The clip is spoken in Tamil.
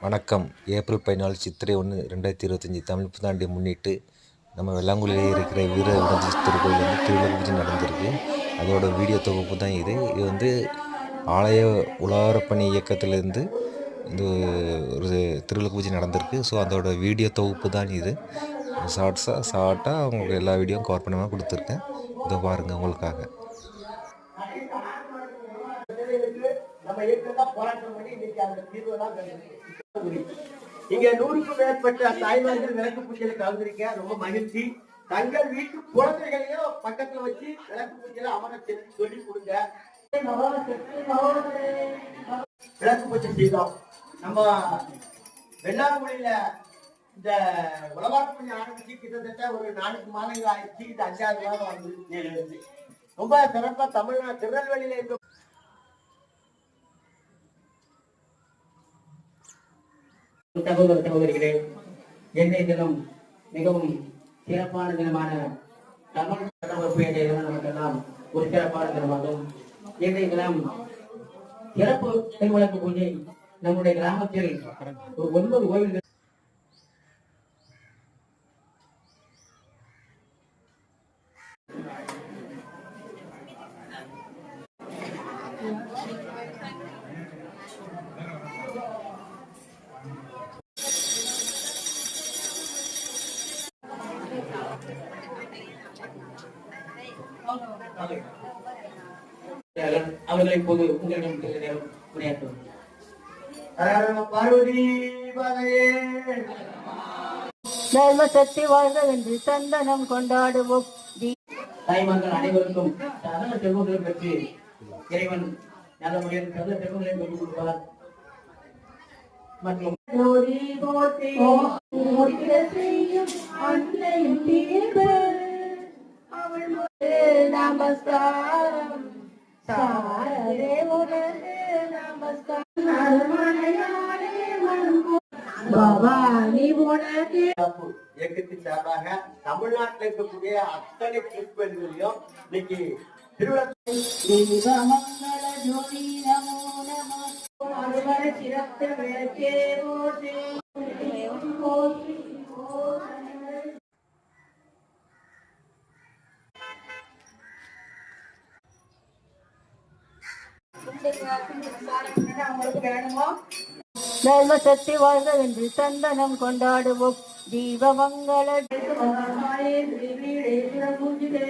வணக்கம். ஏப்ரல் 14 சித்திரை 1 2025 தமிழ் புத்தாண்டை முன்னிட்டு நம்ம வெள்ளாங்குழியில் இருக்கிற வீர வினோத திருக்கோயில் திருவிழா பூஜை நடந்திருக்கு. அதோட வீடியோ தொகுப்பு தான் இது. இது ஆலய உலாரப்பணி இயக்கத்திலேருந்து இந்த ஒரு திருவிழா பூஜை நடந்திருக்கு. ஸோ அதோட வீடியோ தொகுப்பு தான் இது. ஷார்ட்டாக அவங்களுக்கு எல்லா வீடியோவும் கவர் பண்ணாமல் கொடுத்துருக்கேன். இதை பாருங்கள் உங்களுக்காக. இங்க 100க்கும் மேற்பட்ட தாய்மார்கள் விளக்கு பூஜையில கலந்துருக்க ரொம்ப மகிழ்ச்சி. தங்கள் வீட்டு குழந்தைகளையும் பக்கத்துல வச்சு விளக்கு பூஜையில அமர சொல்லி கொடுங்க. விளக்கு பூஜை செய்தோம். நம்ம வெள்ளாங்குழியில இந்த உலவாட்டு பூஜை ஆரம்பிச்சு கிட்டத்தட்ட ஒரு 4 மாதங்கள் ஆயிடுச்சு. இது 5வது மாதம் வந்து ரொம்ப சிறப்பா தமிழ்நாடு திருநெல்வேலியில இருக்க சகோதரிகளே, இன்றைய தினம் மிகவும் சிறப்பான தினமான தமிழ் வகுப்பு என்ற தினம் நமக்கெல்லாம் ஒரு சிறப்பான தினமாகும். இன்றைய தினம் சிறப்பு திருவிளக்கு பூஜை நம்முடைய கிராமத்தில் ஒரு 9 கோவில்கள் அவர்களை இப்போது உங்களிடம் நேரம் உரையாற்றும். பார்வதி தர்ம சக்தி வாழ்க என்று சந்தனம் கொண்டாடுவோம். தாய்மார்கள் அனைவருக்கும் நல்ல செல்வங்களை பெற்று இறைவன் நல்ல முறையில் நல்ல செல்வங்களை பெற்றுக் கொடுப்பார். மற்றும் நமஸ்காரம் இயக்கத்தின் சார்பாக தமிழ்நாட்டில் இருக்கக்கூடிய அத்தனை திருப்பதிகளையும் இன்னைக்கு திருவிழா சிறப்பு விளக்கே தர்ம சக்தி வாழ்க என்று சந்தனம் கொண்டாடுவோம். தீபமங்கள பூஜிதே